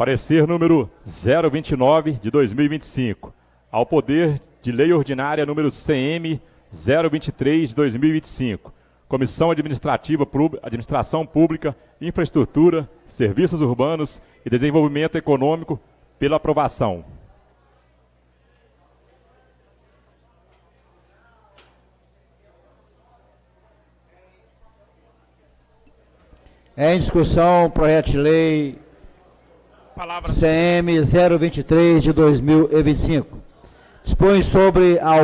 Parecer número 029 de 2025. Ao Poder de Lei Ordinária número CM 023 de 2025. Comissão Administração Pública, Infraestrutura, Serviços Urbanos e Desenvolvimento Econômico, pela aprovação. Em discussão, projeto de lei CM 023 de 2025. Dispõe sobre a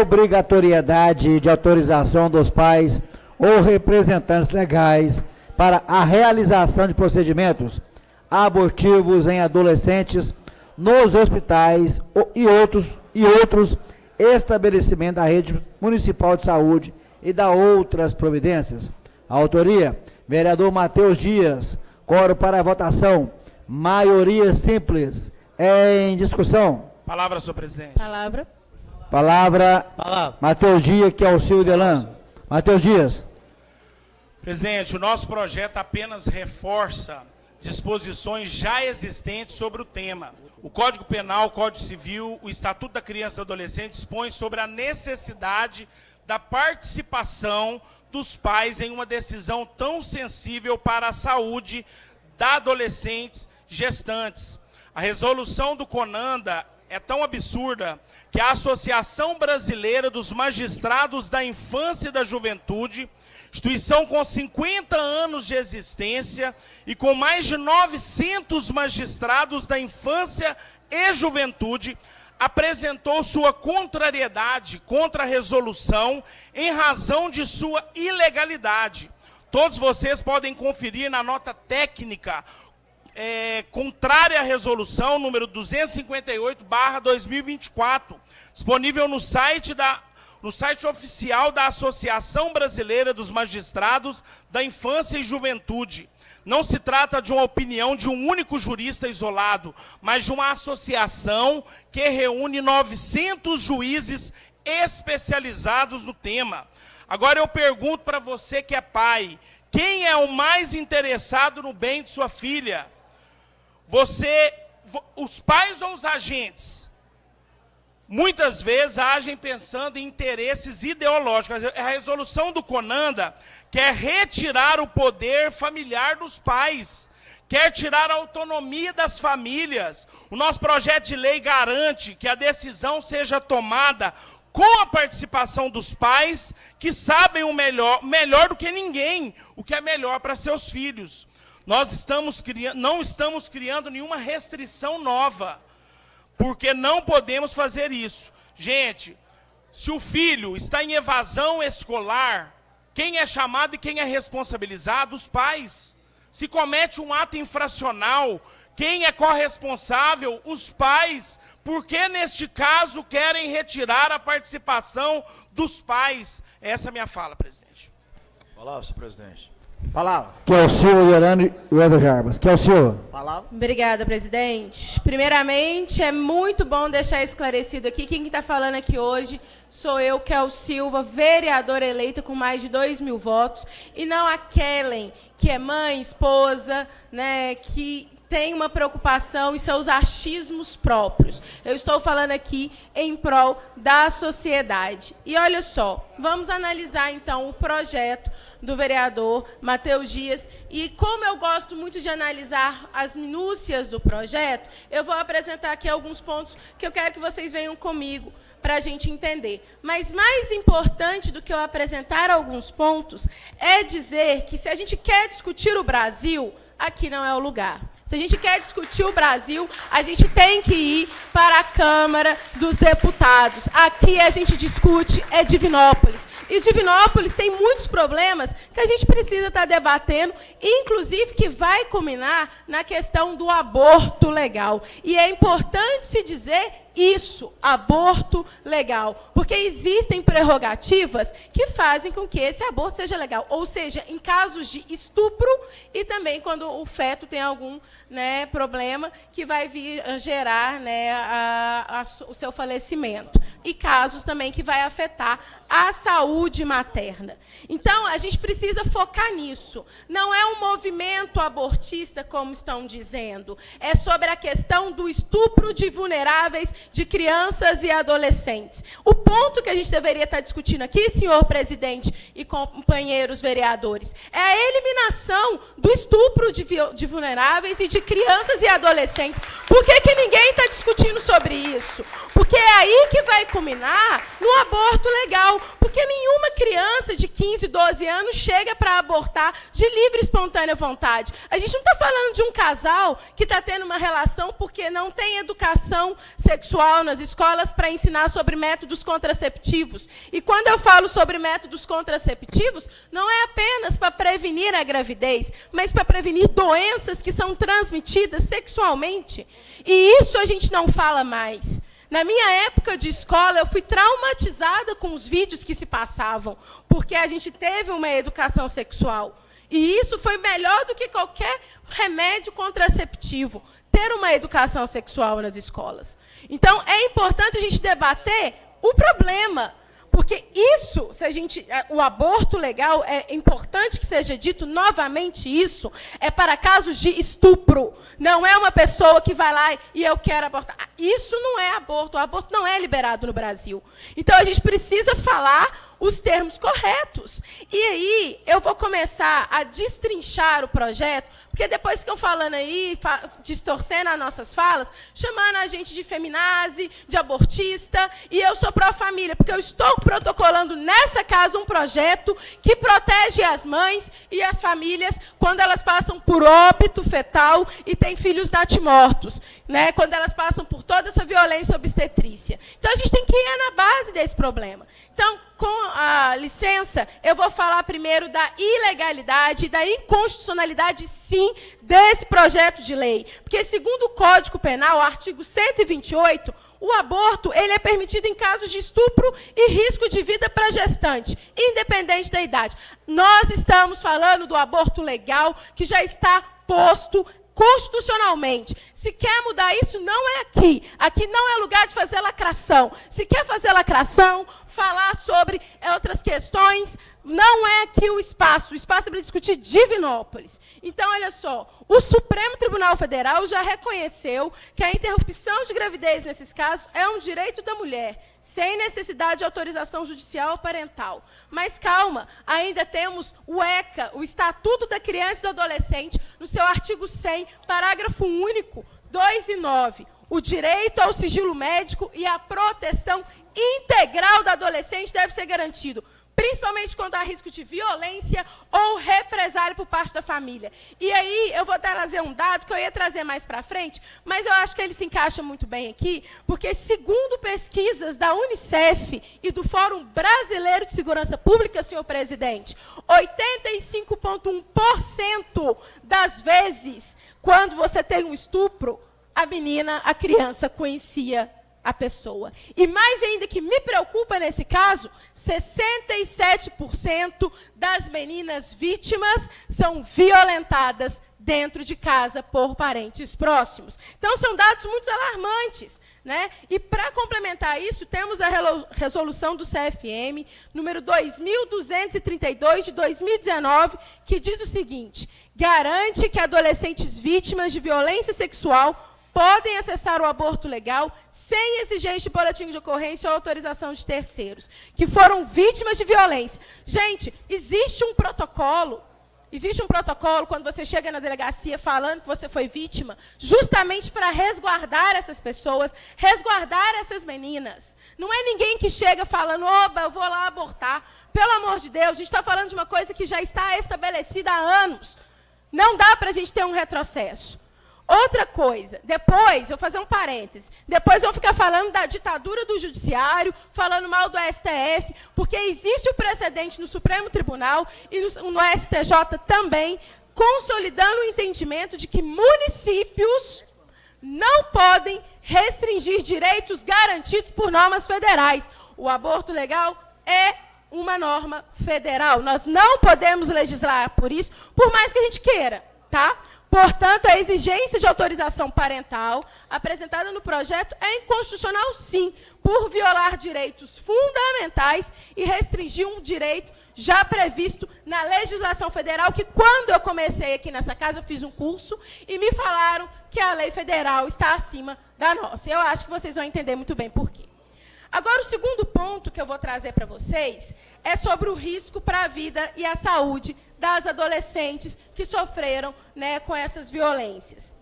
obrigatoriedade de autorização dos pais ou representantes legais para a realização de procedimentos abortivos em adolescentes nos hospitais e outros estabelecimentos da rede municipal de saúde e da outras providências. A autoria, vereador Matheus Dias. Quórum para a votação. Maioria simples. Em discussão. Palavra, senhor presidente. Palavra. Matheus Dias, que é o Silvio Delan. Matheus Dias. Presidente, o nosso projeto apenas reforça disposições já existentes sobre o tema. O Código Penal, o Código Civil, o Estatuto da Criança e do Adolescente dispõem sobre a necessidade da participação dos pais em uma decisão tão sensível para a saúde da adolescentes gestantes. A resolução do CONANDA é tão absurda que a Associação Brasileira dos Magistrados da Infância e da Juventude, instituição com 50 anos de existência e com mais de 900 magistrados da infância e juventude, apresentou sua contrariedade contra a resolução em razão de sua ilegalidade. Todos vocês podem conferir na nota técnica contrária à resolução número 258/2024, disponível no site oficial da Associação Brasileira dos Magistrados da Infância e Juventude. Não se trata de uma opinião de um único jurista isolado, mas de uma associação que reúne 900 juízes especializados no tema. Agora eu pergunto para você que é pai, quem é o mais interessado no bem de sua filha? Os pais ou os agentes? Muitas vezes agem pensando em interesses ideológicos. A resolução do CONANDA quer retirar o poder familiar dos pais, quer tirar a autonomia das famílias. O nosso projeto de lei garante que a decisão seja tomada com a participação dos pais, que sabem o melhor do que ninguém, o que é melhor para seus filhos. Nós não estamos criando nenhuma restrição nova, porque não podemos fazer isso. Gente, se o filho está em evasão escolar, quem é chamado e quem é responsabilizado? Os pais. Se comete um ato infracional, quem é corresponsável? Os pais. Por que, neste caso, querem retirar a participação dos pais? Essa é a minha fala, presidente. Palavra, senhor presidente. Palavra. Que é o senhor Yorano e o Eder Jarbas. Que é o senhor. Palavra. Obrigada, presidente. Primeiramente, é muito bom deixar esclarecido aqui, quem está falando aqui hoje sou eu, Kel Silva, vereadora eleita com mais de 2.000 votos, e não a Kellen, que é mãe, esposa, né, que tem uma preocupação e seus achismos próprios. Eu estou falando aqui em prol da sociedade. E olha só, vamos analisar então o projeto do vereador Matheus Dias. E como eu gosto muito de analisar as minúcias do projeto, eu vou apresentar aqui alguns pontos que eu quero que vocês venham comigo para a gente entender. Mas mais importante do que eu apresentar alguns pontos é dizer que se a gente quer discutir o Brasil, aqui não é o lugar. Se a gente quer discutir o Brasil, a gente tem que ir para a Câmara dos Deputados. Aqui a gente discute Divinópolis. E Divinópolis tem muitos problemas que a gente precisa estar debatendo, inclusive que vai culminar na questão do aborto legal. E é importante se dizer isso, aborto legal, porque existem prerrogativas que fazem com que esse aborto seja legal, ou seja, em casos de estupro e também quando o feto tem algum, problema que vai vir a gerar, o seu falecimento. e casos também que vai afetar a saúde materna. Então, a gente precisa focar nisso. Não é um movimento abortista, como estão dizendo. É sobre a questão do estupro de vulneráveis, de crianças e adolescentes. O ponto que a gente deveria estar discutindo aqui, senhor presidente e companheiros vereadores, é a eliminação do estupro de vulneráveis e de crianças e adolescentes. Por que ninguém está discutindo sobre isso? Porque é aí que vai culminar no aborto legal. Porque nenhuma criança de 15, 12 anos chega para abortar de livre e espontânea vontade. A gente não está falando de um casal que está tendo uma relação porque não tem educação sexual nas escolas para ensinar sobre métodos contraceptivos. E quando eu falo sobre métodos contraceptivos, não é apenas para prevenir a gravidez, mas para prevenir doenças que são transmitidas sexualmente. E isso a gente não fala mais. Na minha época de escola, eu fui traumatizada com os vídeos que se passavam, porque a gente teve uma educação sexual. E isso foi melhor do que qualquer remédio contraceptivo, ter uma educação sexual nas escolas. Então, é importante a gente debater o problema. Porque isso, o aborto legal, é importante que seja dito novamente isso, é para casos de estupro. Não é uma pessoa que vai lá e eu quero abortar. Isso não é aborto. O aborto não é liberado no Brasil. Então, a gente precisa falar os termos corretos. E aí, eu vou começar a destrinchar o projeto, porque depois ficam falando aí, distorcendo as nossas falas, chamando a gente de feminazi, de abortista, e eu sou pró-família, porque eu estou protocolando nessa casa um projeto que protege as mães e as famílias quando elas passam por óbito fetal e têm filhos natimortos, né? Quando elas passam por toda essa violência obstetrícia. Então, a gente tem que ir na base desse problema. Então, com a licença, eu vou falar primeiro da ilegalidade e da inconstitucionalidade, sim, desse projeto de lei. Porque, segundo o Código Penal, o artigo 128, o aborto ele é permitido em casos de estupro e risco de vida para gestante, independente da idade. Nós estamos falando do aborto legal, que já está posto constitucionalmente. Se quer mudar isso, não é aqui. Aqui não é lugar de fazer lacração. Se quer fazer lacração, falar sobre outras questões, não é aqui o espaço. O espaço é para discutir Divinópolis. Então, olha só, o Supremo Tribunal Federal já reconheceu que a interrupção de gravidez, nesses casos, é um direito da mulher, sem necessidade de autorização judicial ou parental. Mas calma, ainda temos o ECA, o Estatuto da Criança e do Adolescente, no seu artigo 100, parágrafo único, 2 e 9. O direito ao sigilo médico e a proteção integral da adolescente deve ser garantido, principalmente quando há risco de violência ou represália por parte da família. E aí, eu vou trazer um dado que eu ia trazer mais para frente, mas eu acho que ele se encaixa muito bem aqui, porque, segundo pesquisas da Unicef e do Fórum Brasileiro de Segurança Pública, senhor presidente, 85,1% das vezes, quando você tem um estupro, a criança conhecia a pessoa. E mais ainda que me preocupa nesse caso, 67% das meninas vítimas são violentadas dentro de casa por parentes próximos. Então, são dados muito alarmantes, né? E, para complementar isso, temos a resolução do CFM, número 2232, de 2019, que diz o seguinte: garante que adolescentes vítimas de violência sexual podem acessar o aborto legal sem exigência de boletim de ocorrência ou autorização de terceiros, que foram vítimas de violência. Gente, existe um protocolo quando você chega na delegacia falando que você foi vítima, justamente para resguardar essas pessoas, resguardar essas meninas. Não é ninguém que chega falando, oba, eu vou lá abortar. Pelo amor de Deus, a gente está falando de uma coisa que já está estabelecida há anos. Não dá para a gente ter um retrocesso. Outra coisa, depois, eu vou fazer um parêntese, depois vão ficar falando da ditadura do judiciário, falando mal do STF, porque existe o precedente no Supremo Tribunal e no STJ também, consolidando o entendimento de que municípios não podem restringir direitos garantidos por normas federais. O aborto legal é uma norma federal. Nós não podemos legislar por isso, por mais que a gente queira, tá? Portanto, a exigência de autorização parental apresentada no projeto é inconstitucional, sim, por violar direitos fundamentais e restringir um direito já previsto na legislação federal, que quando eu comecei aqui nessa casa, eu fiz um curso e me falaram que a lei federal está acima da nossa. Eu acho que vocês vão entender muito bem por quê. Agora, o segundo ponto que eu vou trazer para vocês é sobre o risco para a vida e a saúde das adolescentes que sofreram, né, com essas violências.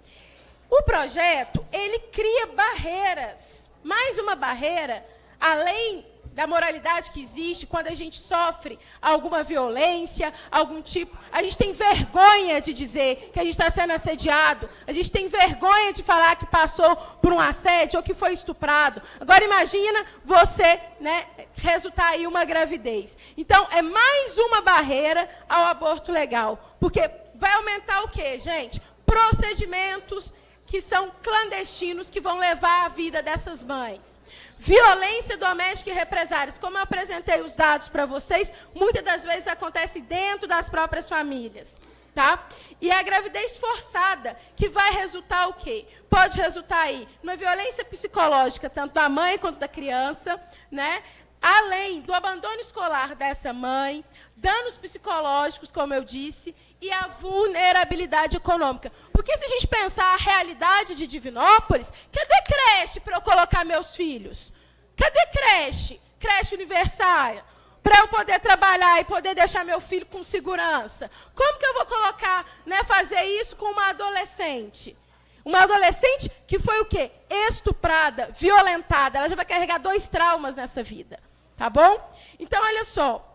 O projeto, ele cria barreiras, mais uma barreira, além da moralidade que existe quando a gente sofre alguma violência, algum tipo. A gente tem vergonha de dizer que a gente está sendo assediado, a gente tem vergonha de falar que passou por um assédio ou que foi estuprado. Agora, imagina você, né, resultar aí uma gravidez. Então, é mais uma barreira ao aborto legal, porque vai aumentar o quê, gente? Procedimentos que são clandestinos, que vão levar a vida dessas mães. Violência doméstica e represárias, como eu apresentei os dados para vocês, muitas das vezes acontece dentro das próprias famílias. Tá? E a gravidez forçada, que vai resultar o quê? Pode resultar aí numa violência psicológica, tanto da mãe quanto da criança, né? Além do abandono escolar dessa mãe, danos psicológicos, como eu disse, e a vulnerabilidade econômica. Porque se a gente pensar a realidade de Divinópolis, cadê creche para eu colocar meus filhos? Cadê creche? Creche universal, para eu poder trabalhar e poder deixar meu filho com segurança. Como que eu vou colocar, né, fazer isso com uma adolescente? Uma adolescente que foi o quê? Estuprada, violentada. Ela já vai carregar 2 traumas nessa vida. Tá bom? Então, olha só.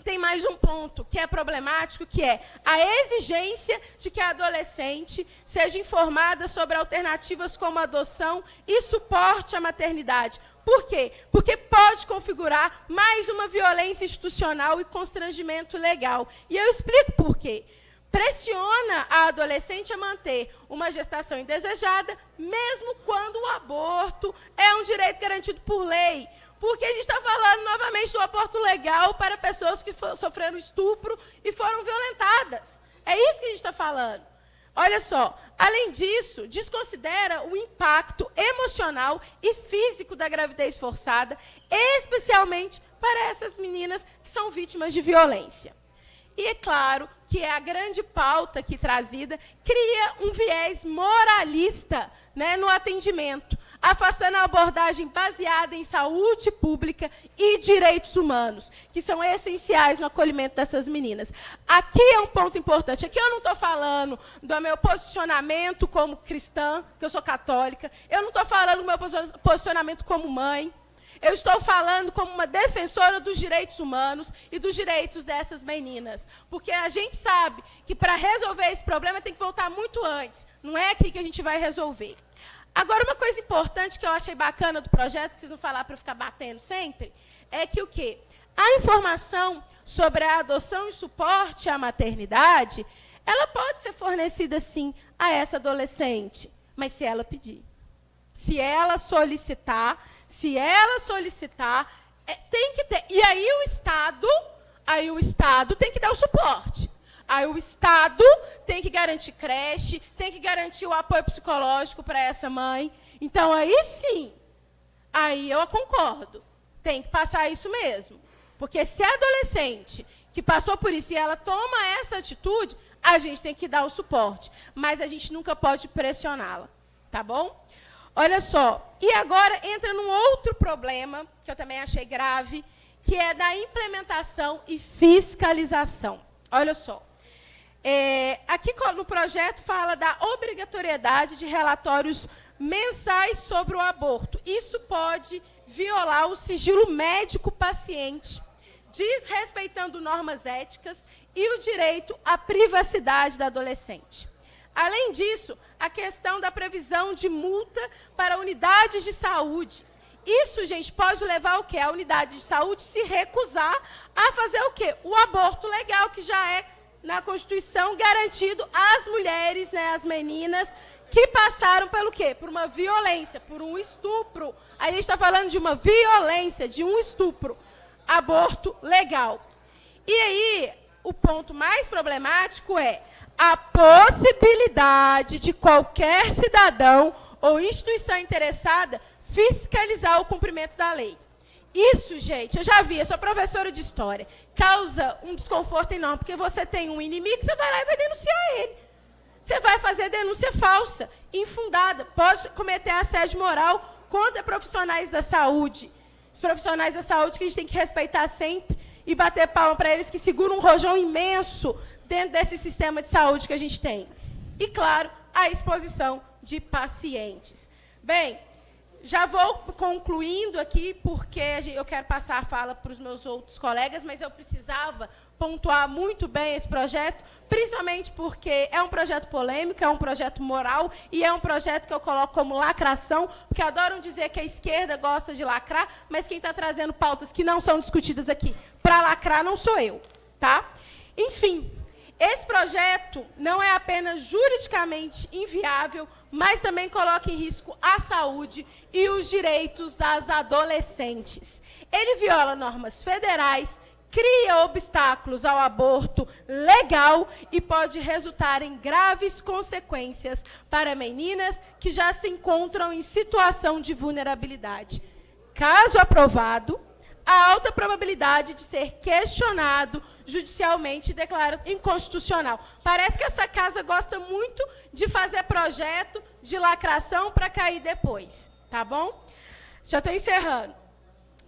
Tem mais um ponto que é problemático, que é a exigência de que a adolescente seja informada sobre alternativas como adoção e suporte à maternidade. Por quê? Porque pode configurar mais uma violência institucional e constrangimento legal. E eu explico por quê. Pressiona a adolescente a manter uma gestação indesejada, mesmo quando o aborto é um direito garantido por lei. Porque a gente está falando novamente do aborto legal para pessoas que sofreram estupro e foram violentadas. É isso que a gente está falando. Olha só, além disso, desconsidera o impacto emocional e físico da gravidez forçada, especialmente para essas meninas que são vítimas de violência. E é claro que a grande pauta aqui trazida cria um viés moralista, né, no atendimento, afastando a abordagem baseada em saúde pública e direitos humanos, que são essenciais no acolhimento dessas meninas. Aqui é um ponto importante. Aqui eu não estou falando do meu posicionamento como cristã, que eu sou católica. Eu não estou falando do meu posicionamento como mãe. Eu estou falando como uma defensora dos direitos humanos e dos direitos dessas meninas. Porque a gente sabe que para resolver esse problema tem que voltar muito antes. Não é aqui que a gente vai resolver. Agora, uma coisa importante que eu achei bacana do projeto, que vocês vão falar para eu ficar batendo sempre, é que o quê? A informação sobre a adoção e suporte à maternidade, ela pode ser fornecida, sim, a essa adolescente, mas se ela pedir. Se ela solicitar, tem que ter. E aí o Estado tem que dar o suporte. Aí o Estado tem que garantir creche, tem que garantir o apoio psicológico para essa mãe. Então, aí sim, aí eu concordo. Tem que passar isso mesmo. Porque se a adolescente que passou por isso e ela toma essa atitude, a gente tem que dar o suporte. Mas a gente nunca pode pressioná-la. Tá bom? Olha só. E agora entra num outro problema, que eu também achei grave, que é da implementação e fiscalização. Olha só. Aqui no projeto fala da obrigatoriedade de relatórios mensais sobre o aborto. Isso pode violar o sigilo médico-paciente, desrespeitando normas éticas e o direito à privacidade da adolescente. Além disso, a questão da previsão de multa para unidades de saúde. Isso, gente, pode levar o quê? A unidade de saúde se recusar a fazer o quê? O aborto legal, que já é na Constituição garantido às mulheres, né, às meninas, que passaram pelo quê? Por uma violência, por um estupro. Aí a gente está falando de uma violência, de um estupro. Aborto legal. E aí, o ponto mais problemático é a possibilidade de qualquer cidadão ou instituição interessada fiscalizar o cumprimento da lei. Isso, gente, eu já vi, eu sou professora de história, causa um desconforto enorme, porque você tem um inimigo, você vai lá e vai denunciar ele. Você vai fazer denúncia falsa, infundada, pode cometer assédio moral contra profissionais da saúde. Os profissionais da saúde que a gente tem que respeitar sempre e bater palma para eles que seguram um rojão imenso dentro desse sistema de saúde que a gente tem. E, claro, a exposição de pacientes. Bem, já vou concluindo aqui, porque eu quero passar a fala para os meus outros colegas, mas eu precisava pontuar muito bem esse projeto, principalmente porque é um projeto polêmico, é um projeto moral, e é um projeto que eu coloco como lacração, porque adoram dizer que a esquerda gosta de lacrar, mas quem está trazendo pautas que não são discutidas aqui para lacrar não sou eu. Tá? Enfim, esse projeto não é apenas juridicamente inviável, mas também coloca em risco a saúde e os direitos das adolescentes. Ele viola normas federais, cria obstáculos ao aborto legal e pode resultar em graves consequências para meninas que já se encontram em situação de vulnerabilidade. Caso aprovado, há alta probabilidade de ser questionado judicialmente e declarado inconstitucional. Parece que essa casa gosta muito de fazer projeto de lacração para cair depois. Tá bom? Já estou encerrando.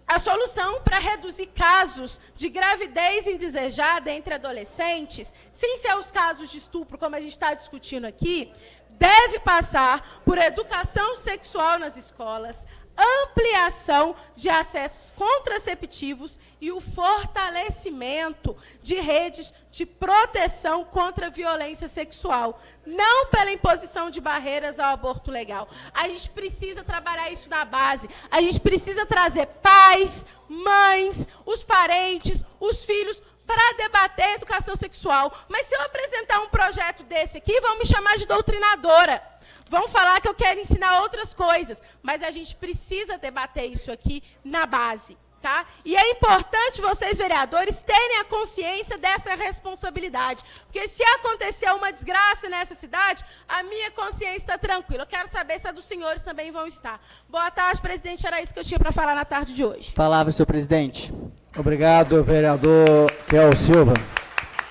A solução para reduzir casos de gravidez indesejada entre adolescentes, sem ser os casos de estupro, como a gente está discutindo aqui, deve passar por educação sexual nas escolas, ampliação de acessos contraceptivos e o fortalecimento de redes de proteção contra a violência sexual, não pela imposição de barreiras ao aborto legal. A gente precisa trabalhar isso na base, a gente precisa trazer pais, mães, os parentes, os filhos, para debater educação sexual. Mas se eu apresentar um projeto desse aqui, vão me chamar de doutrinadora. Vão falar que eu quero ensinar outras coisas, mas a gente precisa debater isso aqui na base, tá? E é importante vocês, vereadores, terem a consciência dessa responsabilidade, porque se acontecer uma desgraça nessa cidade, a minha consciência está tranquila. Eu quero saber se a dos senhores também vão estar. Boa tarde, presidente, era isso que eu tinha para falar na tarde de hoje. Palavra, senhor presidente. Obrigado, vereador Kel Silva.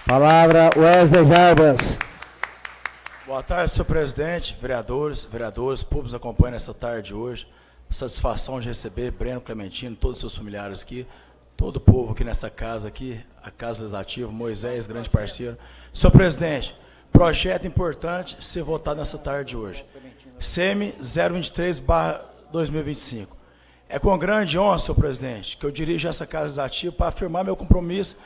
Palavra, Wesley Jarbas. Boa tarde, senhor presidente, vereadores, públicos acompanham nessa tarde de hoje. Satisfação de receber Breno Clementino, todos os seus familiares aqui, todo o povo aqui nessa casa aqui, a Casa Legislativa, Moisés, grande parceiro. Senhor presidente, projeto importante ser votado nessa tarde de hoje. CM 023/2025. É com grande honra, senhor presidente, que eu dirijo essa Casa Legislativa para afirmar meu compromisso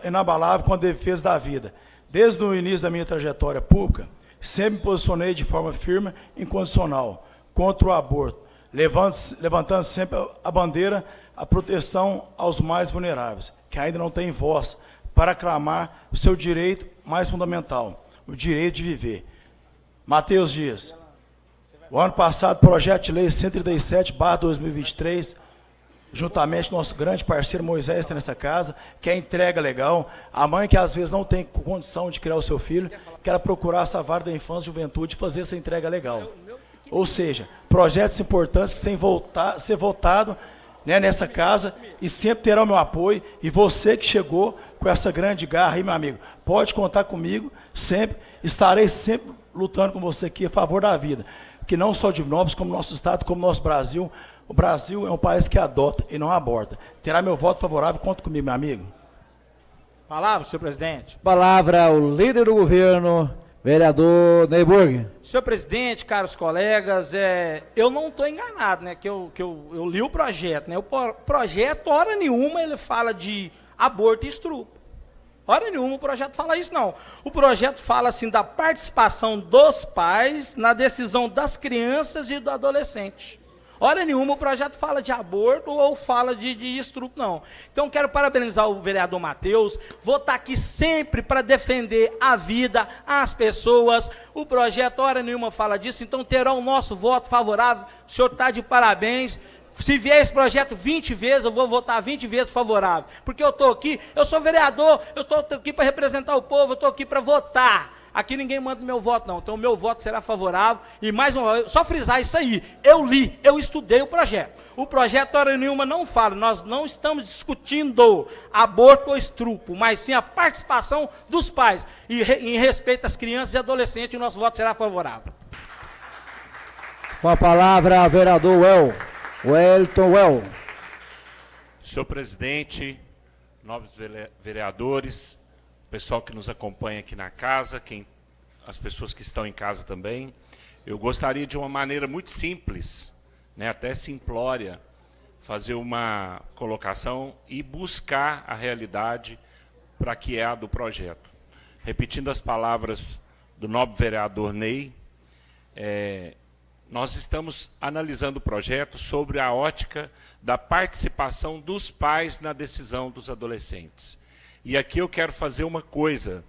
inabalável com a defesa da vida. Desde o início da minha trajetória pública, sempre me posicionei de forma firme e incondicional contra o aborto, levantando sempre a bandeira, a proteção aos mais vulneráveis, que ainda não têm voz, para clamar o seu direito mais fundamental, o direito de viver. Matheus Dias. O ano passado, o projeto de lei 137/2023, juntamente com nosso grande parceiro Moisés está nessa casa, que é a entrega legal. A mãe que às vezes não tem condição de criar o seu filho, quer procurar essa vara da infância e juventude e fazer essa entrega legal. Ou seja, projetos importantes que têm ser votado, né, nessa casa e sempre terá o meu apoio. E você que chegou com essa grande garra aí, meu amigo, pode contar comigo sempre. Estarei sempre lutando com você aqui a favor da vida. Que não só de Divinópolis, como nosso estado, como nosso Brasil. O Brasil é um país que adota e não aborta. Terá meu voto favorável, conta comigo, meu amigo. Palavra, senhor presidente. Palavra, o líder do governo, vereador Neyburg. Senhor presidente, caros colegas, eu não estou enganado, né, que eu li o projeto, né, o projeto, hora nenhuma, ele fala de aborto e estupro. Hora nenhuma o projeto fala isso, não. O projeto fala, assim, da participação dos pais na decisão das crianças e do adolescente. Hora nenhuma o projeto fala de aborto ou fala de estupro, não. Então, quero parabenizar o vereador Matheus, vou estar aqui sempre para defender a vida, as pessoas. O projeto, hora nenhuma, fala disso, então terá o nosso voto favorável. O senhor está de parabéns. Se vier esse projeto 20 vezes, eu vou votar 20 vezes favorável. Porque eu estou aqui, eu sou vereador, eu estou aqui para representar o povo, eu estou aqui para votar. Aqui ninguém manda o meu voto, não. Então o meu voto será favorável. E mais uma vez, só frisar isso aí. Eu li, eu estudei o projeto. O projeto, hora nenhuma, não fala. Nós não estamos discutindo aborto ou estupro, mas sim a participação dos pais. E em respeito às crianças e adolescentes, o nosso voto será favorável. Com a palavra, vereador Wellington Well. Senhor presidente, nobres vereadores, pessoal que nos acompanha aqui na casa, as pessoas que estão em casa também, eu gostaria de uma maneira muito simples, né, até simplória, fazer uma colocação e buscar a realidade para que é a do projeto. Repetindo as palavras do nobre vereador Ney, nós estamos analisando o projeto sobre a ótica da participação dos pais na decisão dos adolescentes. E aqui eu quero fazer uma coisa,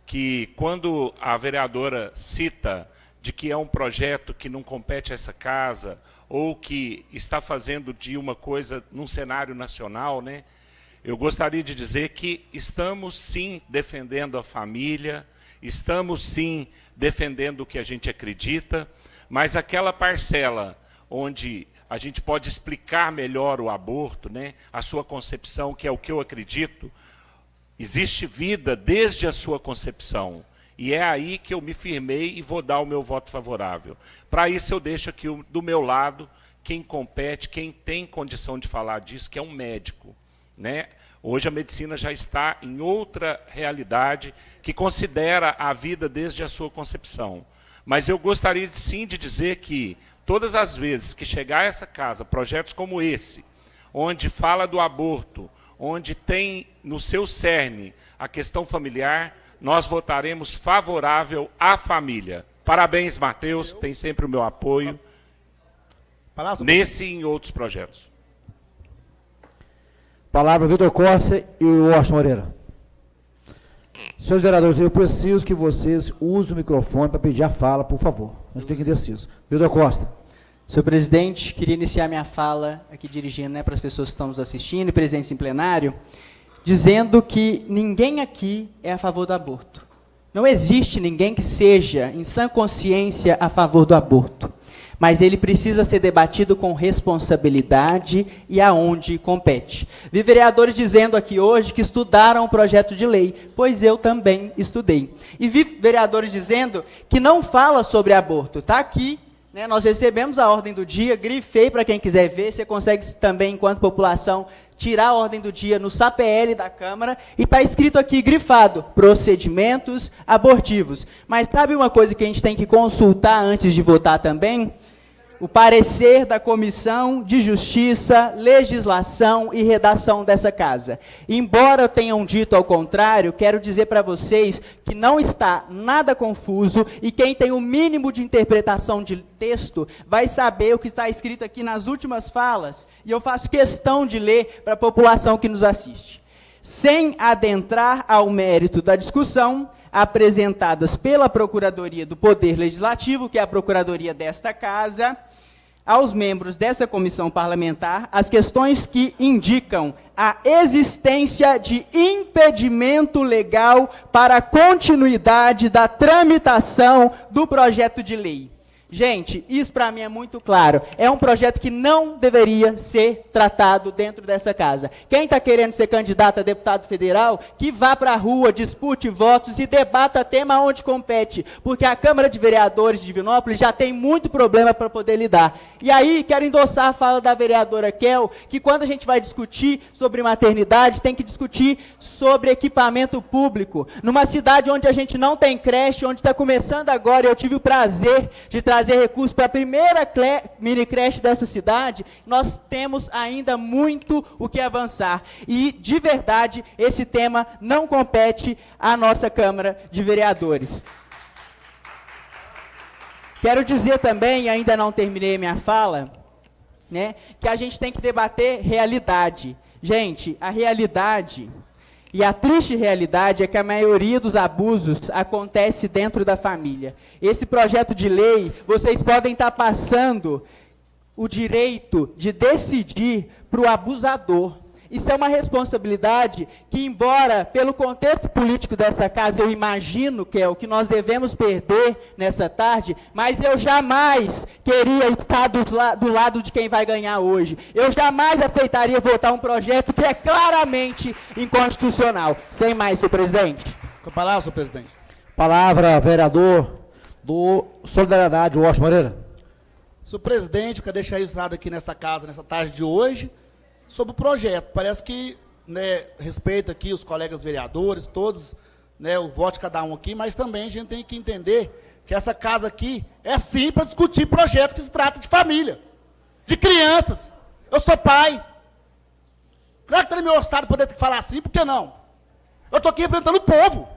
que quando a vereadora cita de que é um projeto que não compete a essa casa, ou que está fazendo de uma coisa num cenário nacional, né, eu gostaria de dizer que estamos sim defendendo a família, estamos sim defendendo o que a gente acredita, mas aquela parcela onde a gente pode explicar melhor o aborto, né, a sua concepção, que é o que eu acredito, existe vida desde a sua concepção. E é aí que eu me firmei e vou dar o meu voto favorável. Para isso eu deixo aqui do meu lado quem compete, quem tem condição de falar disso, que é um médico, né? Hoje a medicina já está em outra realidade que considera a vida desde a sua concepção. Mas eu gostaria sim de dizer que todas as vezes que chegar a essa casa projetos como esse, onde fala do aborto, onde tem no seu cerne a questão familiar, nós votaremos favorável à família. Parabéns, Matheus, tem sempre o meu apoio, nesse e em outros projetos. Palavra, Vitor Costa e o Washington Moreira. Senhores vereadores, eu preciso que vocês usem o microfone para pedir a fala, por favor. A gente tem que indeciso. Vitor Costa. Senhor presidente, queria iniciar minha fala aqui dirigindo, né, para as pessoas que estão nos assistindo e presentes em plenário, dizendo que ninguém aqui é a favor do aborto. Não existe ninguém que seja, em sã consciência, a favor do aborto. Mas ele precisa ser debatido com responsabilidade e aonde compete. Vi vereadores dizendo aqui hoje que estudaram o projeto de lei, pois eu também estudei. E vi vereadores dizendo que não fala sobre aborto. Está aqui, né, nós recebemos a ordem do dia, grifei para quem quiser ver, você consegue também, enquanto população, tirar a ordem do dia no SAPL da Câmara, e está escrito aqui, grifado, procedimentos abortivos. Mas sabe uma coisa que a gente tem que consultar antes de votar também? O parecer da Comissão de Justiça, Legislação e Redação dessa casa. Embora tenham dito ao contrário, quero dizer para vocês que não está nada confuso e quem tem o mínimo de interpretação de texto vai saber o que está escrito aqui nas últimas falas, e eu faço questão de ler para a população que nos assiste. Sem adentrar ao mérito da discussão, apresentadas pela Procuradoria do Poder Legislativo, que é a Procuradoria desta Casa, aos membros dessa comissão parlamentar, as questões que indicam a existência de impedimento legal para a continuidade da tramitação do projeto de lei. Gente, isso para mim é muito claro. É um projeto que não deveria ser tratado dentro dessa casa. Quem está querendo ser candidato a deputado federal, que vá para a rua, dispute votos e debata tema onde compete. Porque a Câmara de Vereadores de Divinópolis já tem muito problema para poder lidar. E aí, quero endossar a fala da vereadora Kel, que quando a gente vai discutir sobre maternidade, tem que discutir sobre equipamento público. Numa cidade onde a gente não tem creche, onde está começando agora, eu tive o prazer de trazer recursos para a primeira mini creche dessa cidade, nós temos ainda muito o que avançar. E, de verdade, esse tema não compete à nossa Câmara de Vereadores. Quero dizer também, ainda não terminei minha fala, né, que a gente tem que debater realidade. Gente, a realidade... E a triste realidade é que a maioria dos abusos acontece dentro da família. Esse projeto de lei, vocês podem estar passando o direito de decidir para o abusador. Isso é uma responsabilidade que, embora pelo contexto político dessa casa, eu imagino que é o que nós devemos perder nessa tarde, mas eu jamais queria estar do lado de quem vai ganhar hoje. Eu jamais aceitaria votar um projeto que é claramente inconstitucional. Sem mais, senhor presidente. Com a palavra, senhor presidente. Palavra, vereador do Solidariedade, Washington Moreira. Senhor presidente, eu quero deixar registrado aqui nessa casa, nessa tarde de hoje, sobre o projeto. Parece que, né, respeita aqui os colegas vereadores, todos, né, o voto de cada um aqui, mas também a gente tem que entender que essa casa aqui é sim para discutir projetos que se tratam de família, de crianças. Eu sou pai. Claro que está no meu orçado poder falar assim, por que não? Eu estou aqui representando o povo.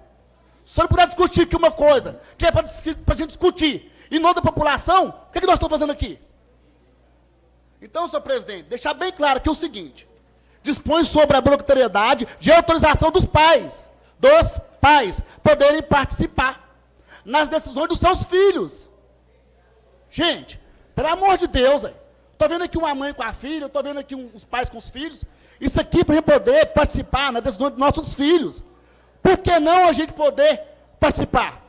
Se eu não puder discutir aqui uma coisa, que é para a gente discutir, em nome da população, o que nós estamos fazendo aqui? Então, senhor presidente, deixar bem claro aqui o seguinte: dispõe sobre a obrigatoriedade de autorização dos pais poderem participar nas decisões dos seus filhos. Gente, pelo amor de Deus, estou vendo aqui uma mãe com a filha, estou vendo aqui os pais com os filhos. Isso aqui para a gente poder participar nas decisões dos nossos filhos. Por que não a gente poder participar?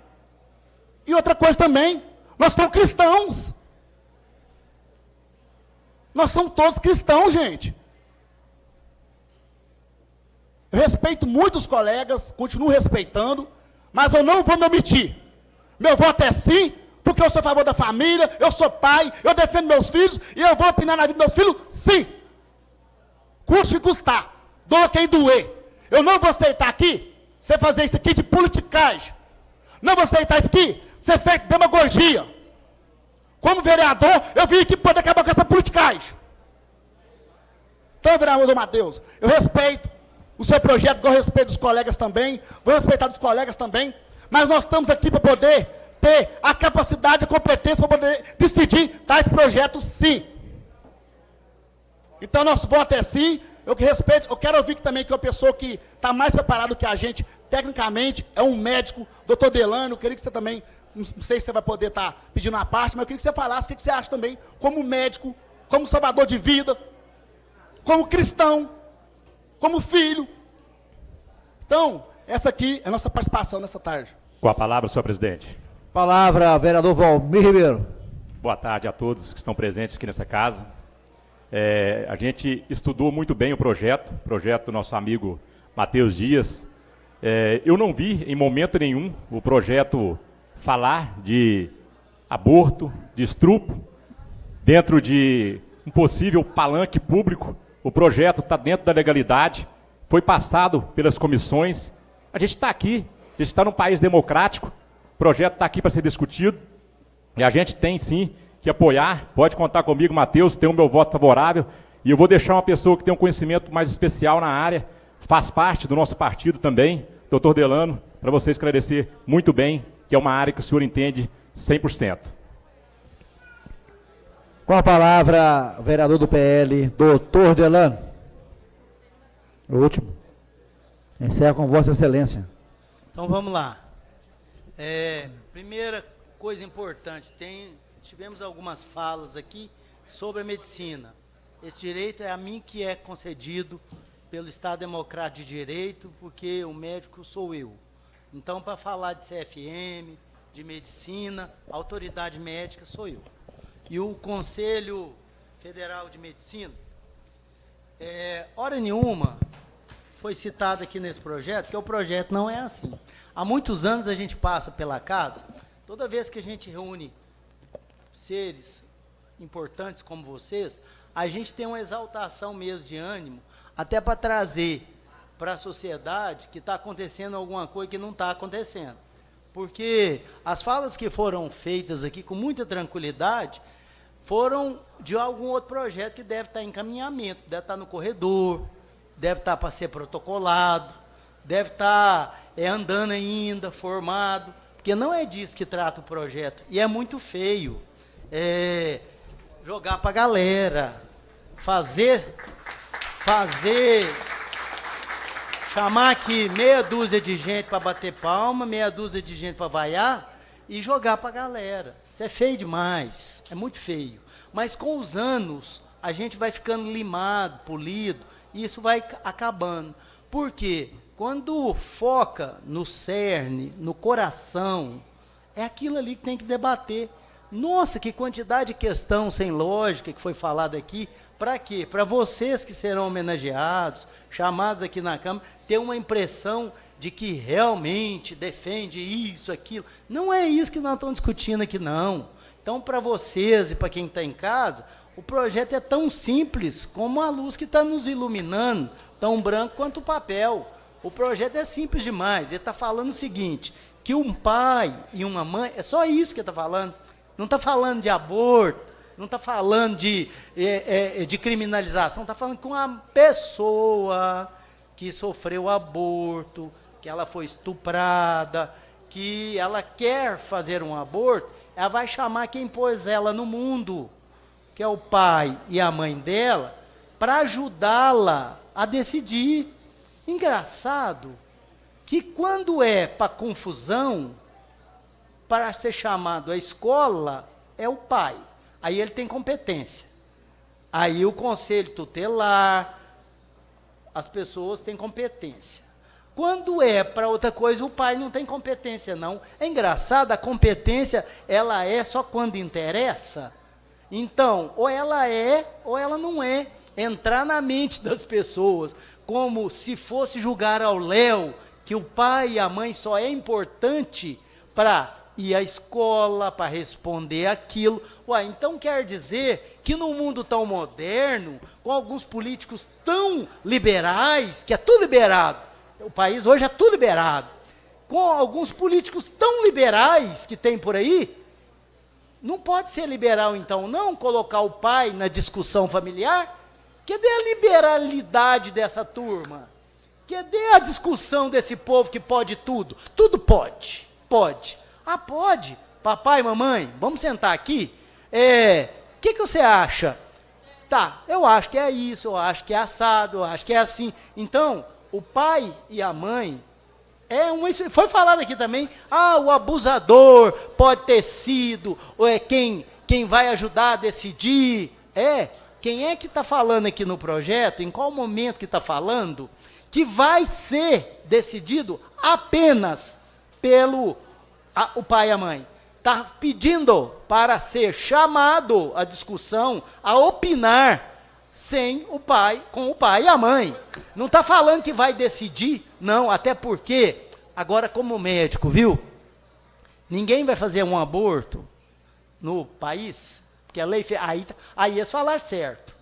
E outra coisa também, nós somos cristãos. Nós somos todos cristãos, gente. Eu respeito muito os colegas, continuo respeitando, mas eu não vou me omitir. Meu voto é sim, porque eu sou a favor da família, eu sou pai, eu defendo meus filhos, e eu vou opinar na vida dos meus filhos, sim. Custe custar, doa quem doer. Eu não vou aceitar aqui, você fazer isso aqui de politicagem. Não vou aceitar isso aqui, ser feito de demagogia. Como vereador, eu vim aqui poder acabar com essa politicagem. Então, vereador Matheus, eu respeito o seu projeto, igual eu respeito dos colegas também, vou respeitar dos colegas também, mas nós estamos aqui para poder ter a capacidade, a competência para poder decidir tais projetos, sim. Então, nosso voto é sim. Eu que respeito, eu quero ouvir também que uma pessoa que está mais preparada que a gente, tecnicamente, é um médico, doutor Delano. Eu queria que você também, não sei se você vai poder estar pedindo uma parte, mas eu queria que você falasse o que você acha também, como médico, como salvador de vida, como cristão, como filho. Então, essa aqui é a nossa participação nessa tarde. Com a palavra, senhor presidente. Palavra, vereador Valmir Ribeiro. Boa tarde a todos que estão presentes aqui nessa casa. A gente estudou muito bem o projeto do nosso amigo Matheus Dias. Eu não vi em momento nenhum o projeto falar de aborto, de estupro, dentro de um possível palanque público. O projeto está dentro da legalidade, foi passado pelas comissões. A gente está aqui, a gente está num país democrático, o projeto está aqui para ser discutido, e a gente tem sim que apoiar. Pode contar comigo, Matheus, tem o meu voto favorável, e eu vou deixar uma pessoa que tem um conhecimento mais especial na área, faz parte do nosso partido também, doutor Delano, para você esclarecer muito bem, que é uma área que o senhor entende 100%. Com a palavra, vereador do PL, doutor Delano. O último. Encerra com Vossa Excelência. Então vamos lá. Primeira coisa importante, tivemos algumas falas aqui sobre a medicina. Esse direito é a mim que é concedido pelo Estado Democrático de Direito, porque o médico sou eu. Então, para falar de CFM, de medicina, autoridade médica sou eu. E o Conselho Federal de Medicina, hora nenhuma foi citado aqui nesse projeto, que o projeto não é assim. Há muitos anos a gente passa pela casa, toda vez que a gente reúne seres importantes como vocês, a gente tem uma exaltação mesmo de ânimo, até para trazer para a sociedade que está acontecendo alguma coisa que não está acontecendo. Porque as falas que foram feitas aqui com muita tranquilidade foram de algum outro projeto que deve estar em encaminhamento, deve estar no corredor, deve estar para ser protocolado, deve estar andando ainda, formado, porque não é disso que trata o projeto. E é muito feio jogar para a galera, chamar aqui meia dúzia de gente para bater palma, meia dúzia de gente para vaiar e jogar para a galera. Isso é feio demais, é muito feio. Mas com os anos, a gente vai ficando limado, polido, e isso vai acabando. Por quê? Quando foca no cerne, no coração, é aquilo ali que tem que debater. Nossa, que quantidade de questão sem lógica que foi falada aqui. Para quê? Para vocês que serão homenageados, chamados aqui na Câmara, ter uma impressão de que realmente defende isso, aquilo. Não é isso que nós estamos discutindo aqui, não. Então, para vocês e para quem está em casa, o projeto é tão simples como a luz que está nos iluminando, tão branco quanto o papel. O projeto é simples demais. Ele está falando o seguinte, que um pai e uma mãe, é só isso que ele está falando. Não está falando de aborto, não está falando de criminalização, está falando com uma pessoa que sofreu aborto, que ela foi estuprada, que ela quer fazer um aborto, ela vai chamar quem pôs ela no mundo, que é o pai e a mãe dela, para ajudá-la a decidir. Engraçado que quando é para confusão, para ser chamado à escola, é o pai. Aí ele tem competência. Aí o conselho tutelar, as pessoas têm competência. Quando é para outra coisa, o pai não tem competência, não. É engraçado, a competência, ela é só quando interessa. Então, ou ela é, ou ela não é. Entrar na mente das pessoas, como se fosse julgar ao léu, que o pai e a mãe só é importante para ir à escola, para responder aquilo. Ué, então quer dizer que num mundo tão moderno, com alguns políticos tão liberais, que é tudo liberado, o país hoje é tudo liberado, com alguns políticos tão liberais que tem por aí, não pode ser liberal então, não colocar o pai na discussão familiar? Cadê a liberalidade dessa turma? Cadê a discussão desse povo que pode tudo? Tudo pode, pode. Ah, pode. Papai, mamãe, vamos sentar aqui? Que você acha? Tá, eu acho que é isso, eu acho que é assado, eu acho que é assim. Então, o pai e a mãe, foi falado aqui também, o abusador pode ter sido, ou quem vai ajudar a decidir. Quem é que está falando aqui no projeto, em qual momento que está falando, que vai ser decidido apenas pelo o pai e a mãe. Está pedindo para ser chamado à discussão, a opinar, sem o pai, com o pai e a mãe. Não está falando que vai decidir, não, até porque, agora como médico, viu? Ninguém vai fazer um aborto no país, porque a lei, aí eles falaram certo.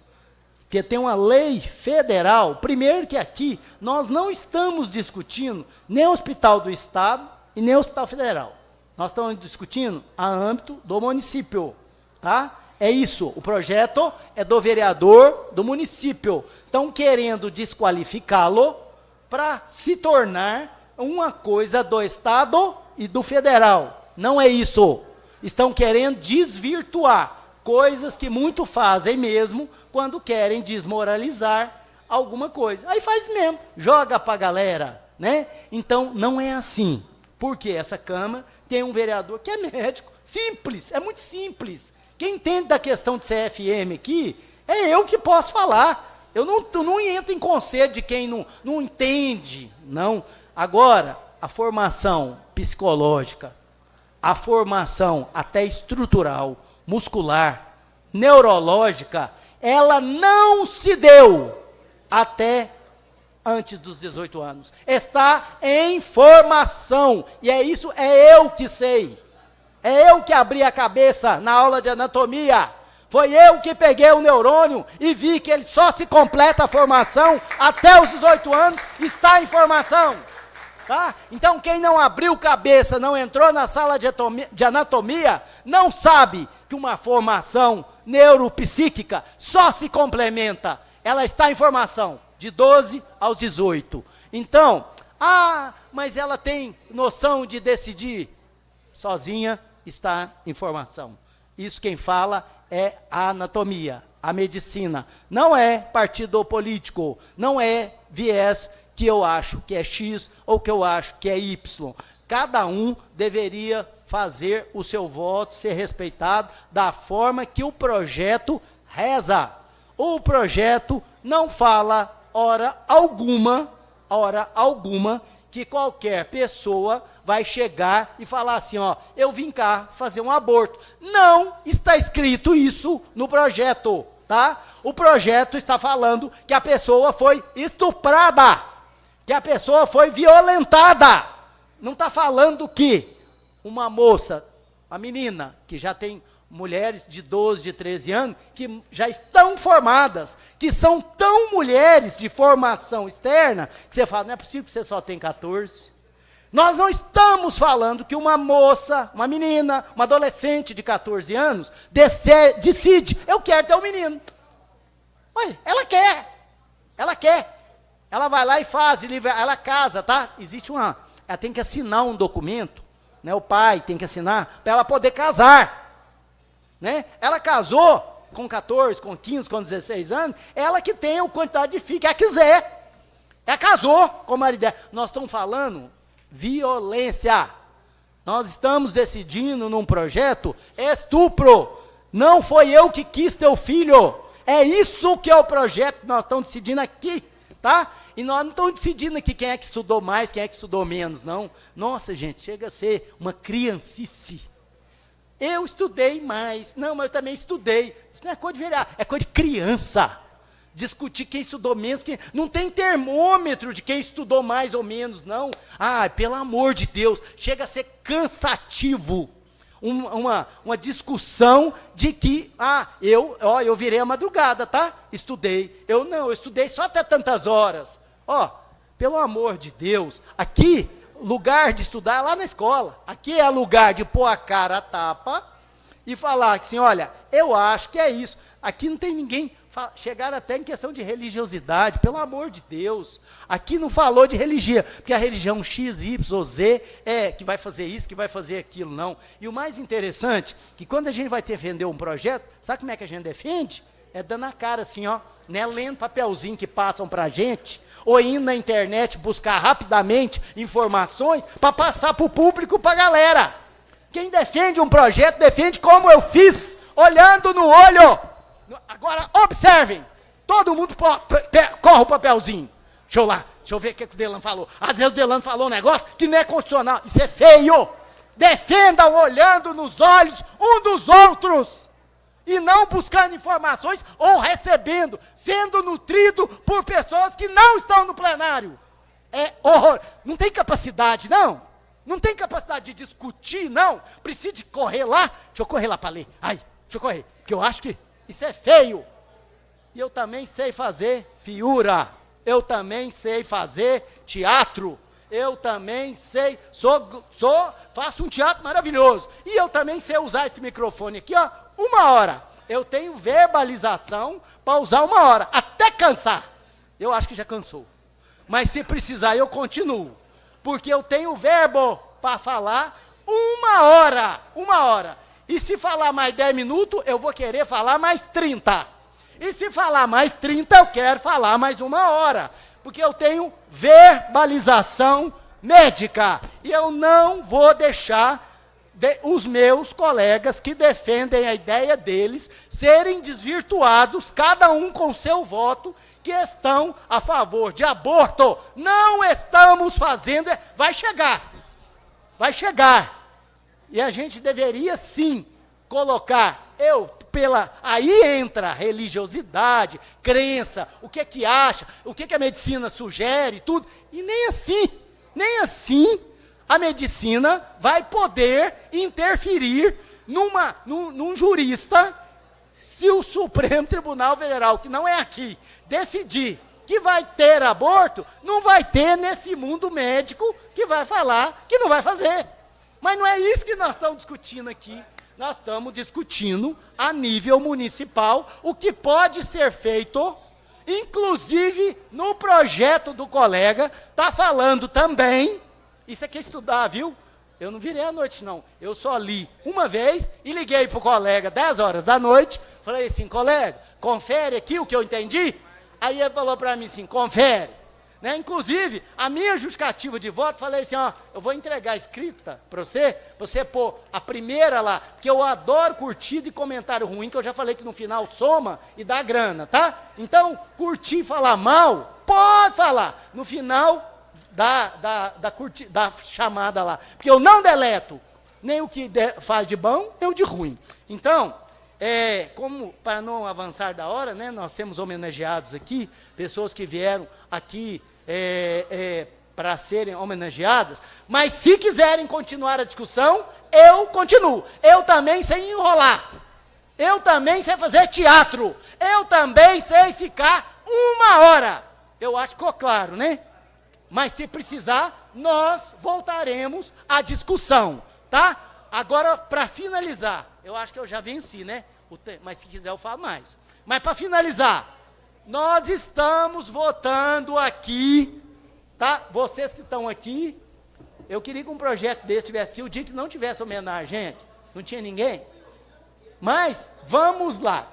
Porque tem uma lei federal, primeiro que aqui, nós não estamos discutindo nem o Hospital do Estado e nem o Hospital Federal. Nós estamos discutindo a âmbito do município, tá? É isso, o projeto é do vereador do município. Estão querendo desqualificá-lo para se tornar uma coisa do Estado e do Federal. Não é isso. Estão querendo desvirtuar coisas que muito fazem mesmo quando querem desmoralizar alguma coisa. Aí faz mesmo, joga para a galera, né? Então, não é assim. Porque essa Câmara tem um vereador que é médico, simples, é muito simples. Quem entende da questão de CFM aqui, é eu que posso falar. Eu não entro em conselho de quem não entende, não. Agora, a formação psicológica, a formação até estrutural, muscular, neurológica, ela não se deu até antes dos 18 anos. Está em formação. E é eu que sei. É eu que abri a cabeça na aula de anatomia. Foi eu que peguei o neurônio e vi que ele só se completa a formação até os 18 anos, está em formação. Tá? Então, quem não abriu cabeça, não entrou na sala de anatomia, não sabe que uma formação neuropsíquica só se complementa. Ela está em formação, de 12 aos 18. Então, mas ela tem noção de decidir. Sozinha está em formação. Isso quem fala é a anatomia, a medicina. Não é partido político, não é viés que eu acho que é X ou que eu acho que é Y. Cada um deveria fazer o seu voto ser respeitado da forma que o projeto reza. O projeto não fala, hora alguma, que qualquer pessoa vai chegar e falar assim, ó, eu vim cá fazer um aborto. Não está escrito isso no projeto, tá? O projeto está falando que a pessoa foi estuprada, que a pessoa foi violentada. Não está falando que uma moça, uma menina, que já tem mulheres de 12, de 13 anos, que já estão formadas, que são tão mulheres de formação externa, que você fala, não é possível que você só tem 14. Nós não estamos falando que uma moça, uma menina, uma adolescente de 14 anos, decide, eu quero ter um menino. Ué, ela quer. Ela vai lá e faz, ela casa, tá? Ela tem que assinar um documento, né? O pai tem que assinar, para ela poder casar. Né? Ela casou com 14, com 15, com 16 anos, ela que tem a quantidade de filhos que ela quiser. Ela casou com o marido dela. Nós estamos falando violência. Nós estamos decidindo num projeto estupro. Não foi eu que quis teu filho. É isso que é o projeto que nós estamos decidindo aqui. Tá? E nós não estamos decidindo aqui quem é que estudou mais, quem é que estudou menos, não. Nossa, gente, chega a ser uma criancice. Eu estudei mais. Não, mas eu também estudei. Isso não é coisa de vereador, é coisa de criança. Discutir quem estudou menos. Não tem termômetro de quem estudou mais ou menos, não. Ah, pelo amor de Deus, chega a ser cansativo. Uma discussão de que, eu virei a madrugada, tá? Estudei. Eu estudei só até tantas horas. Pelo amor de Deus, aqui... lugar de estudar é lá na escola. Aqui é lugar de pôr a cara a tapa e falar assim, olha, eu acho que é isso. Aqui não tem ninguém, chegaram até em questão de religiosidade, pelo amor de Deus. Aqui não falou de religião, porque a religião X, Y, Z que vai fazer isso, que vai fazer aquilo, não. E o mais interessante, que quando a gente vai defender um projeto, sabe como é que a gente defende? É dando a cara assim, ó, né, lendo papelzinho que passam pra gente, ou indo na internet buscar rapidamente informações para passar para o público, para a galera. Quem defende um projeto, defende como eu fiz, olhando no olho. Agora, observem, todo mundo corre o papelzinho. Deixa eu ver o que o Delano falou. Às vezes o Delano falou um negócio que não é constitucional, isso é feio. Defendam olhando nos olhos um dos outros. E não buscando informações ou recebendo, sendo nutrido por pessoas que não estão no plenário. É horror. Não tem capacidade, não. Não tem capacidade de discutir, não. Precisa de correr lá. Deixa eu correr lá para ler. Deixa eu correr. Porque eu acho que isso é feio. E eu também sei fazer figura. Eu também sei fazer teatro. Eu também sei, faço um teatro maravilhoso. E eu também sei usar esse microfone aqui, ó, 1 hora. Eu tenho verbalização para usar 1 hora, até cansar. Eu acho que já cansou. Mas se precisar, eu continuo. Porque eu tenho verbo para falar 1 hora. 1 hora. E se falar mais 10 minutos, eu vou querer falar mais 30. E se falar mais 30, eu quero falar mais 1 hora. Porque eu tenho verbalização médica. E eu não vou deixar os meus colegas que defendem a ideia deles serem desvirtuados, cada um com seu voto, que estão a favor de aborto. Não estamos fazendo, vai chegar. E a gente deveria sim colocar, aí entra religiosidade, crença, o que é que acha, o que é que a medicina sugere, tudo, e nem assim a medicina vai poder interferir num jurista, se o Supremo Tribunal Federal, que não é aqui, decidir que vai ter aborto, não vai ter nesse mundo médico que vai falar que não vai fazer. Mas não é isso que nós estamos discutindo aqui. Nós estamos discutindo a nível municipal o que pode ser feito, inclusive no projeto do colega, está falando também, isso aqui é estudar, viu? Eu não virei à noite, não. Eu só li uma vez e liguei para o colega 10 horas da noite, falei assim, colega, confere aqui o que eu entendi? Aí ele falou para mim assim, confere. Né? Inclusive, a minha justificativa de voto, falei assim, ó, eu vou entregar escrita para você pôr a primeira lá, porque eu adoro curtida e comentário ruim, que eu já falei que no final soma e dá grana, tá? Então, curtir e falar mal, pode falar, no final da chamada lá, porque eu não deleto nem o que faz de bom, nem o de ruim. Então, como para não avançar da hora, né, nós temos homenageados aqui, pessoas que vieram aqui para serem homenageadas, mas se quiserem continuar a discussão, eu continuo. Eu também sei enrolar, eu também sei fazer teatro, eu também sei ficar 1 hora. Eu acho que ficou claro, né? Mas se precisar, nós voltaremos à discussão, tá? Agora, para finalizar, eu acho que eu já venci, né? Mas se quiser eu falo mais. Mas para finalizar, nós estamos votando aqui, tá? Vocês que estão aqui, eu queria que um projeto desse tivesse aqui, o dia que não tivesse homenagem, gente, não tinha ninguém. Mas, vamos lá.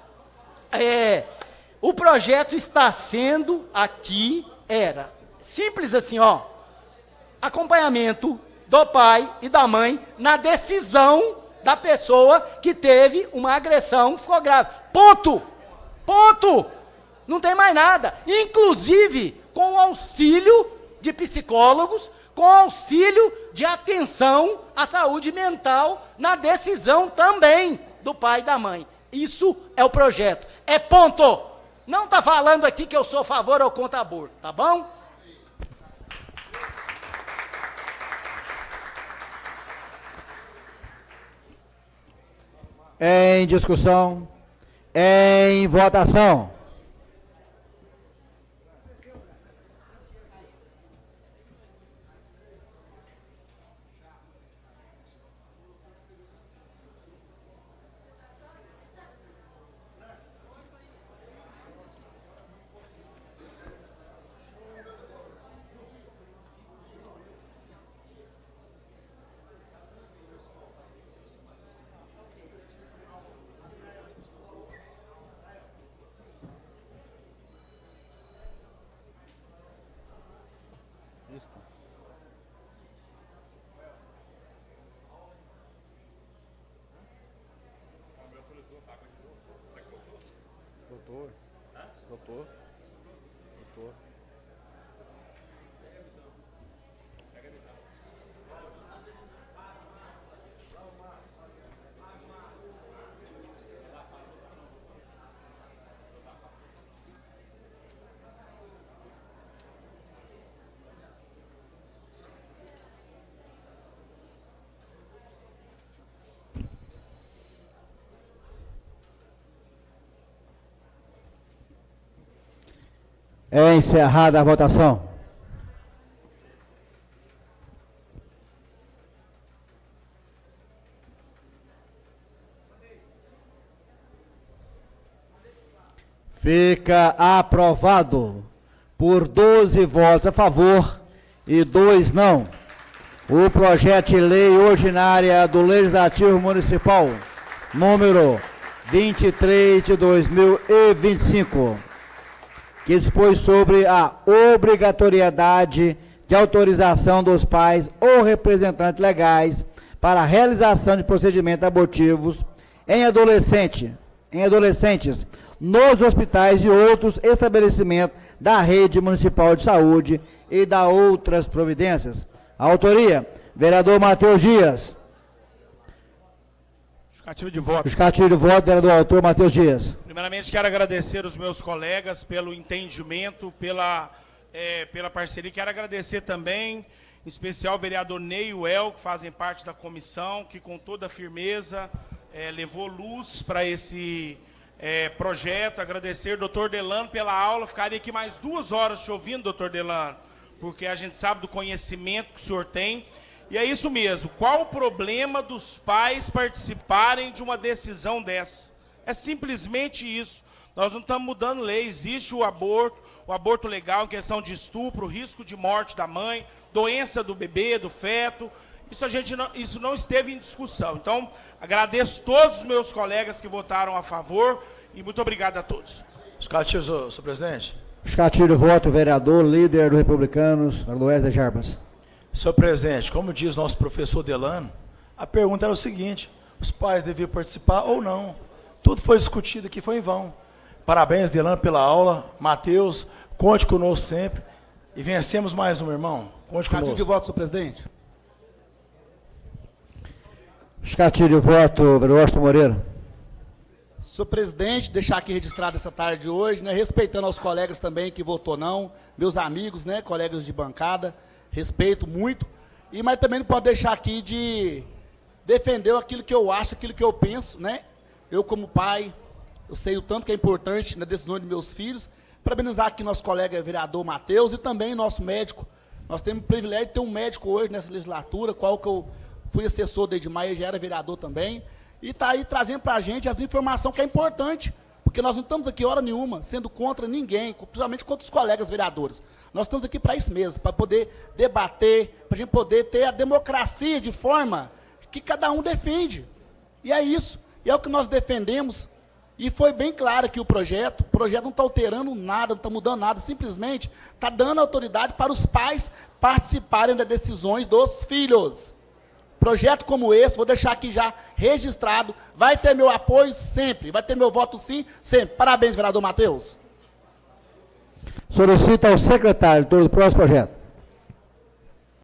O projeto está sendo aqui, era simples assim, ó, acompanhamento do pai e da mãe na decisão da pessoa que teve uma agressão, ficou grave. Ponto. Ponto. Não tem mais nada. Inclusive, com auxílio de psicólogos, com auxílio de atenção à saúde mental na decisão também do pai e da mãe. Isso é o projeto. É ponto. Não está falando aqui que eu sou a favor ou contra aborto, tá bom? Em discussão, em votação. É encerrada a votação. Fica aprovado por 12 votos a favor e 2 não. O projeto de lei ordinária do Legislativo Municipal, número 23 de 2025, que dispõe sobre a obrigatoriedade de autorização dos pais ou representantes legais para a realização de procedimentos abortivos em adolescentes nos hospitais e outros estabelecimentos da rede municipal de saúde e da outras providências. Autoria, vereador Matheus Dias. Justificativo de voto. Justificativo de voto, vereador autor Matheus Dias. Primeiramente, quero agradecer os meus colegas pelo entendimento, pela parceria. Quero agradecer também, em especial, o vereador Ney e o El, que fazem parte da comissão, que com toda firmeza levou luz para esse projeto. Agradecer ao doutor Delano pela aula. Ficaria aqui mais 2 horas te ouvindo, doutor Delano, porque a gente sabe do conhecimento que o senhor tem. E é isso mesmo. Qual o problema dos pais participarem de uma decisão dessa? É simplesmente isso. Nós não estamos mudando lei. Existe o aborto legal em questão de estupro, risco de morte da mãe, doença do bebê, do feto. Isso não esteve em discussão. Então, agradeço todos os meus colegas que votaram a favor e muito obrigado a todos. Justificativo, senhor presidente. Justificativa de voto, vereador, líder do Republicanos, Luiz Jarbas. Senhor presidente, como diz nosso professor Delano, a pergunta era o seguinte: os pais deviam participar ou não? Tudo foi discutido aqui, foi em vão. Parabéns, Delano, pela aula. Matheus, conte conosco sempre. E vencemos mais um, irmão. Conte Justificativa de conosco. voto, senhor presidente. Justificativa de voto, vereador Washington Moreira. Senhor presidente, deixar aqui registrado essa tarde de hoje, né, respeitando aos colegas também que votou não, meus amigos, né, colegas de bancada, respeito muito, mas também não posso deixar aqui de defender aquilo que eu acho, aquilo que eu penso, né, eu como pai, eu sei o tanto que é importante na decisão de meus filhos, parabenizar aqui nosso colega vereador Matheus e também nosso médico. Nós temos o privilégio de ter um médico hoje nessa legislatura, qual que eu fui assessor do Edmar e já era vereador também, e está aí trazendo para a gente as informações que é importante, porque nós não estamos aqui hora nenhuma sendo contra ninguém, principalmente contra os colegas vereadores. Nós estamos aqui para isso mesmo, para poder debater, para a gente poder ter a democracia de forma que cada um defende. E é isso, e é o que nós defendemos. E foi bem claro aqui o projeto não está alterando nada, não está mudando nada, simplesmente está dando autoridade para os pais participarem das decisões dos filhos. Projeto como esse, vou deixar aqui já registrado, vai ter meu apoio sempre, vai ter meu voto sim, sempre. Parabéns, vereador Matheus. Solicita ao secretário do próximo projeto.